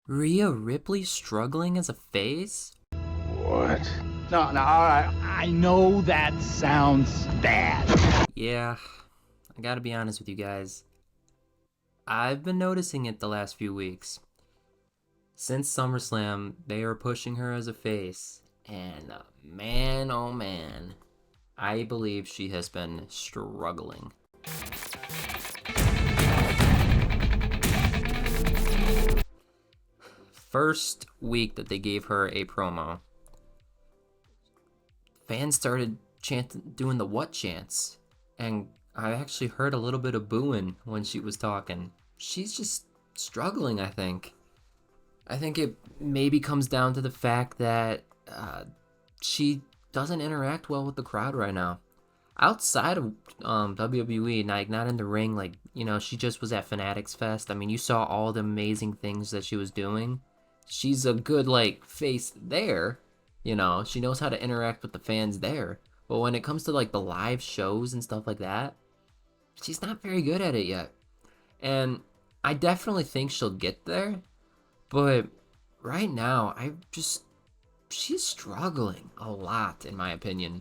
Rhea Ripley struggling as a face? What? No, alright. I know that sounds bad. Yeah, I gotta be honest with you guys. I've been noticing it the last few weeks. Since SummerSlam, they are pushing her as a face, and man, oh man, I believe she has been struggling. First week that they gave her a promo, fans started doing the what chants, and I actually heard a little bit of booing when she was talking. She's just struggling, I think. I think it maybe comes down to the fact that she doesn't interact well with the crowd right now. Outside of WWE, like not in the ring, like, you know, she just was at Fanatics Fest. I mean, you saw all the amazing things that she was doing. She's a good, like, face there. You know, she knows how to interact with the fans there. But when it comes to, like, the live shows and stuff like that, she's not very good at it yet. And I definitely think she'll get there. But right now, she's struggling a lot, in my opinion.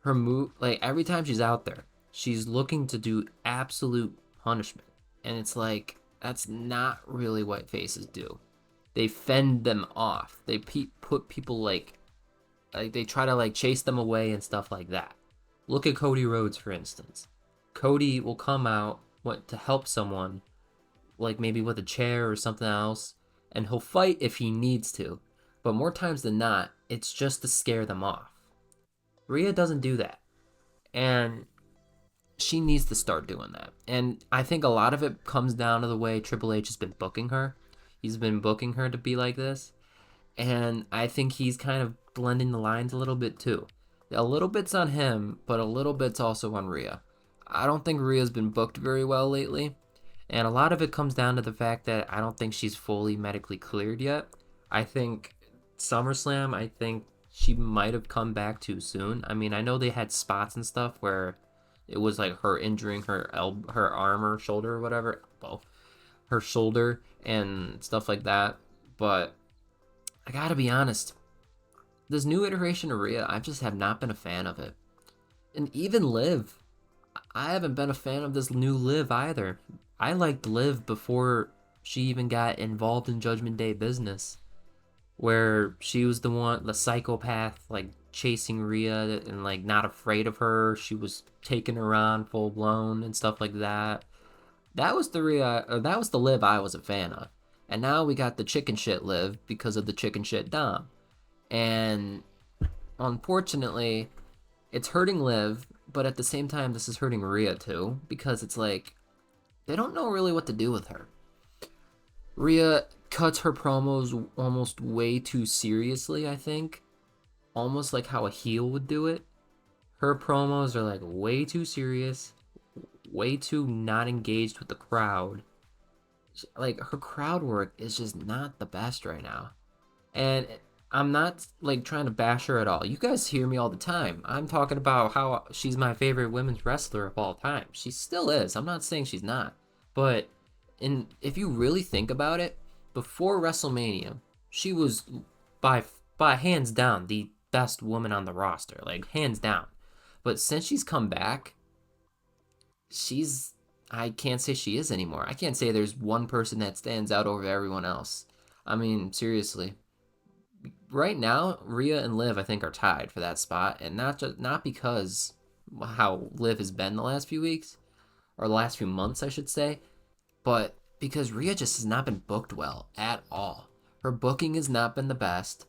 Her move, like, every time she's out there, she's looking to do absolute punishment. And it's like, that's not really what faces do. They fend them off. They put people, like they try to, like, chase them away and stuff like that. Look at Cody Rhodes, for instance. Cody will come out to help someone, like maybe with a chair or something else, and he'll fight if he needs to. But more times than not, it's just to scare them off. Rhea doesn't do that. And she needs to start doing that. And I think a lot of it comes down to the way Triple H has been booking her. He's been booking her to be like this. And I think he's kind of blending the lines a little bit too. A little bit's on him, but a little bit's also on Rhea. I don't think Rhea's been booked very well lately. And a lot of it comes down to the fact that I don't think she's fully medically cleared yet. I think SummerSlam, I think she might have come back too soon. I mean, I know they had spots and stuff where it was like her injuring her arm or shoulder or whatever, her shoulder and stuff like that. But I gotta be honest, this new iteration of Rhea, I just have not been a fan of it. And even Liv, I haven't been a fan of this new Liv either. I liked Liv before she even got involved in Judgment Day business, where she was the psychopath, like chasing Rhea and like not afraid of her. She was taking her on full blown and stuff like that. That was the Liv I was a fan of. And now we got the chicken shit Liv because of the chicken shit Dom. And unfortunately, it's hurting Liv, but at the same time, this is hurting Rhea too, because it's like, they don't know really what to do with her. Rhea cuts her promos almost way too seriously, I think. Almost like how a heel would do it. Her promos are like way too serious, way too not engaged with the crowd. Like, her crowd work is just not the best right now. And I'm not like trying to bash her at all. You guys hear me all the time. I'm talking about how she's my favorite women's wrestler of all time. She still is. I'm not saying she's not. But if you really think about it, before WrestleMania, she was by hands down the best woman on the roster, like hands down. But since she's come back, I can't say she is anymore. I can't say there's one person that stands out over everyone else. I mean, seriously. Right now, Rhea and Liv, I think, are tied for that spot, and not because how Liv has been the last few weeks, or the last few months, I should say, but because Rhea just has not been booked well at all. Her booking has not been the best,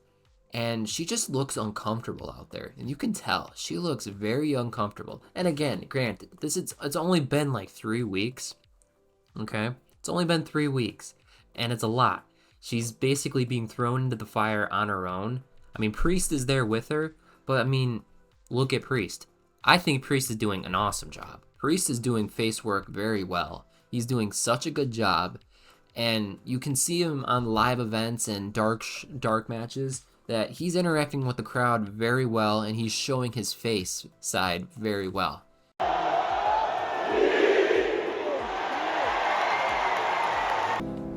and she just looks uncomfortable out there, and you can tell she looks very uncomfortable. And again, granted, it's only been like 3 weeks, okay? It's only been 3 weeks, and it's a lot. She's basically being thrown into the fire on her own. I mean, Priest is there with her, but I mean, look at Priest. I think Priest is doing an awesome job. Priest is doing face work very well. He's doing such a good job, and you can see him on live events and dark matches that he's interacting with the crowd very well, and he's showing his face side very well.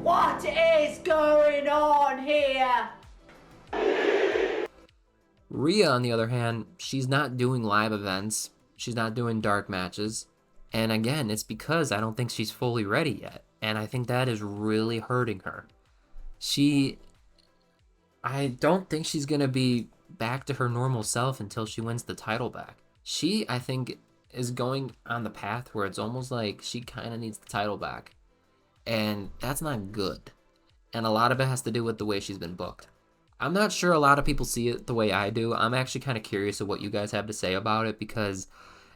What is going Rhea, on the other hand, she's not doing live events. She's not doing dark matches. And again, it's because I don't think she's fully ready yet. And I think that is really hurting her. I don't think she's going to be back to her normal self until she wins the title back. She, I think, is going on the path where it's almost like she kind of needs the title back. And that's not good. And a lot of it has to do with the way she's been booked. I'm not sure a lot of people see it the way I do. I'm actually kind of curious of what you guys have to say about it, because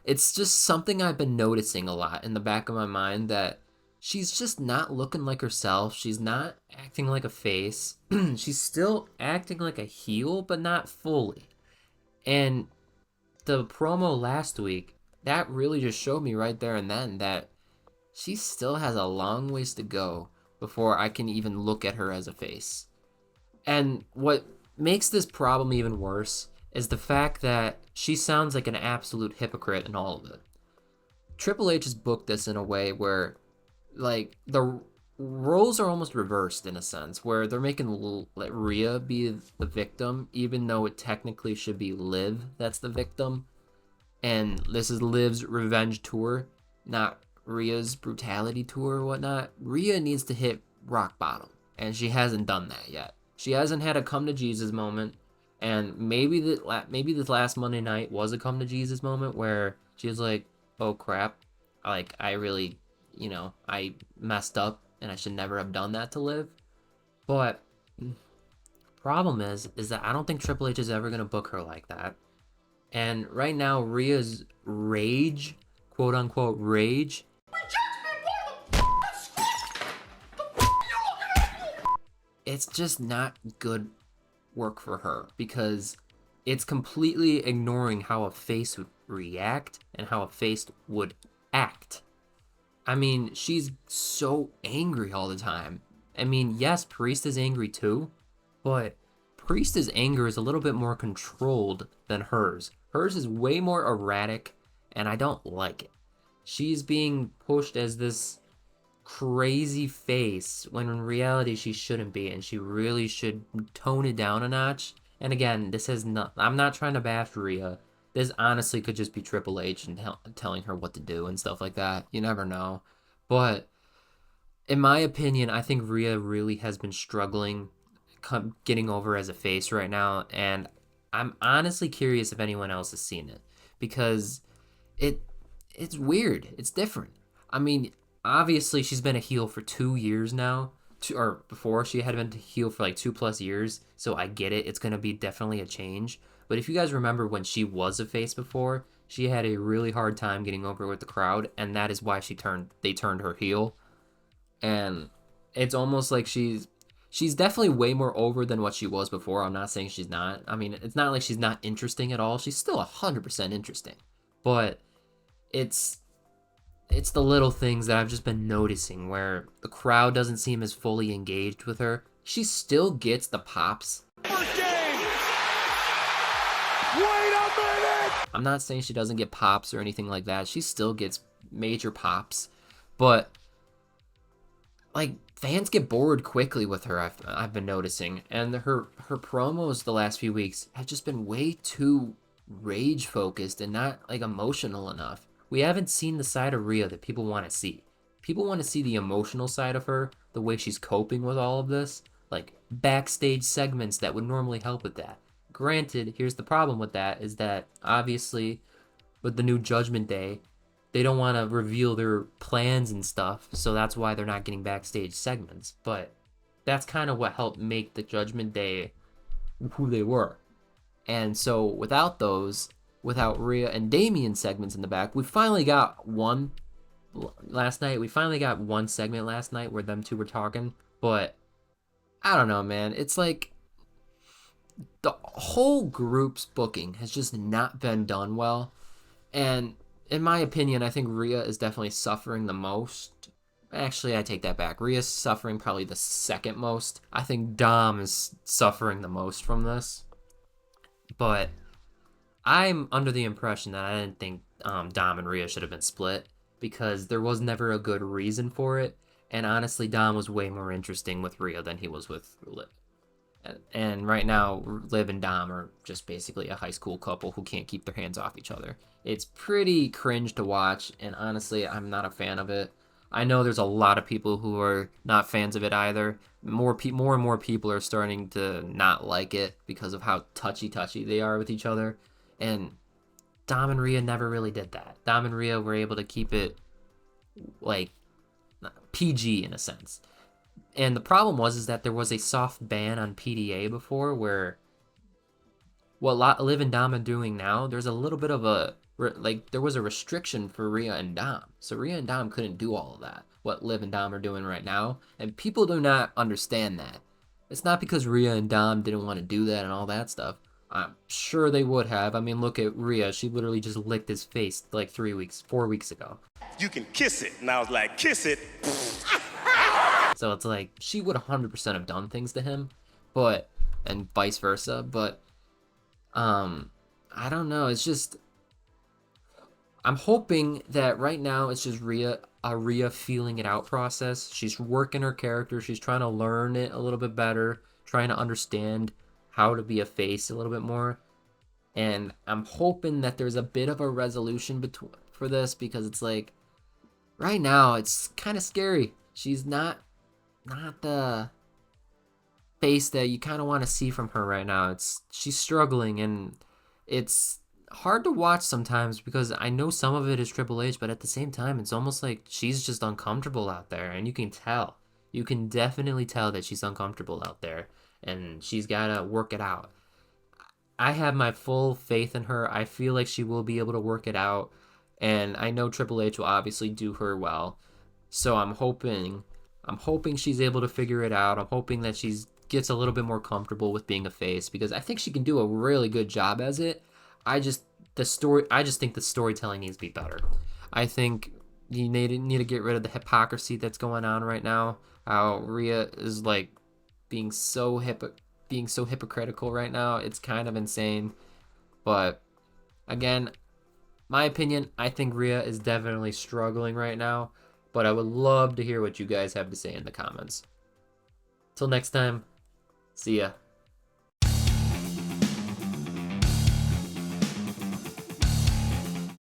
it's just something I've been noticing a lot in the back of my mind, that she's just not looking like herself. She's not acting like a face. She's still acting like a heel, but not fully. And the promo last week, that really just showed me right there and then that she still has a long ways to go before I can even look at her as a face. And what makes this problem even worse is the fact that she sounds like an absolute hypocrite in all of it. Triple H has booked this in a way where, like, the roles are almost reversed in a sense, where they're making Rhea be the victim, even though it technically should be Liv that's the victim. And this is Liv's revenge tour, not Rhea's brutality tour or whatnot. Rhea needs to hit rock bottom, and she hasn't done that yet. She hasn't had a come to Jesus moment, and maybe this last Monday night was a come to Jesus moment where she was like, "Oh crap, like I really, I messed up, and I should never have done that to Liv." But problem is that I don't think Triple H is ever gonna book her like that. And right now, Rhea's rage, quote unquote rage, it's just not good work for her, because it's completely ignoring how a face would react and how a face would act. I mean, she's so angry all the time. I mean, yes, Priest is angry too, but Priest's anger is a little bit more controlled than hers. Hers is way more erratic, and I don't like it. She's being pushed as this crazy face when in reality she shouldn't be, and she really should tone it down a notch. And again, this is not, I'm not trying to bash Rhea. This honestly could just be Triple H and telling her what to do and stuff like that. You never know. But in my opinion, I think Rhea really has been struggling getting over as a face right now, and I'm honestly curious if anyone else has seen it, because it's weird. It's different. I mean, obviously she's been a heel for 2 years now, or before she had been a heel for like 2+ years, so I get it. It's going to be definitely a change. But if you guys remember when she was a face before, she had a really hard time getting over with the crowd, and that is why they turned her heel. And it's almost like she's definitely way more over than what she was before. I'm not saying she's not. I mean, it's not like she's not interesting at all. She's still 100% interesting. But it's the little things that I've just been noticing, where the crowd doesn't seem as fully engaged with her. She still gets the pops. I'm not saying she doesn't get pops or anything like that. She still gets major pops. But, like, fans get bored quickly with her, I've been noticing. And her promos the last few weeks have just been way too rage focused and not, like, emotional enough. We haven't seen the side of Rhea that people want to see. People want to see the emotional side of her, the way she's coping with all of this, like backstage segments that would normally help with that. Granted, here's the problem with that, is that obviously with the new Judgment Day, they don't want to reveal their plans and stuff, so that's why they're not getting backstage segments. But that's kind of what helped make the Judgment Day who they were. And so without Rhea and Damian segments in the back, we finally got one last night. We finally got one segment last night where them two were talking. But I don't know, man. It's like the whole group's booking has just not been done well. And in my opinion, I think Rhea is definitely suffering the most. Actually, I take that back. Rhea's suffering probably the second most. I think Dom is suffering the most from this. But I'm under the impression that I didn't think Dom and Rhea should have been split, because there was never a good reason for it. And honestly, Dom was way more interesting with Rhea than he was with Liv. And right now, Liv and Dom are just basically a high school couple who can't keep their hands off each other. It's pretty cringe to watch, and honestly, I'm not a fan of it. I know there's a lot of people who are not fans of it either. More and more people are starting to not like it because of how touchy they are with each other. And Dom and Rhea never really did that. Dom and Rhea were able to keep it like PG in a sense. And the problem was is that there was a soft ban on PDA before, where what Liv and Dom are doing now, there's a little bit of a like there was a restriction for Rhea and Dom, so Rhea and Dom couldn't do all of that. What Liv and Dom are doing right now, and people do not understand that. It's not because Rhea and Dom didn't want to do that and all that stuff. I'm sure they would have. I mean, look at Rhea. She literally just licked his face like 4 weeks ago. You can kiss it. And I was like, kiss it. So it's like she would 100% have done things to him, but and vice versa. But I don't know. It's just I'm hoping that right now it's just Rhea feeling it out process. She's working her character. She's trying to learn it a little bit better, trying to understand how to be a face a little bit more. And I'm hoping that there's a bit of a resolution for this, because it's like right now it's kind of scary. She's not the face that you kind of want to see from her right now. She's struggling, and it's hard to watch sometimes because I know some of it is Triple H, but at the same time it's almost like she's just uncomfortable out there, and you can tell. You can definitely tell that she's uncomfortable out there, and she's got to work it out. I have my full faith in her. I feel like she will be able to work it out, and I know Triple H will obviously do her well. So I'm hoping she's able to figure it out. I'm hoping that she gets a little bit more comfortable with being a face, because I think she can do a really good job as it. I just think the storytelling needs to be better. I think you need to get rid of the hypocrisy that's going on right now. How Rhea is like being so hypocritical right now. It's kind of insane. But again, my opinion, I think Rhea is definitely struggling right now. But I would love to hear what you guys have to say in the comments. Till next time, see ya.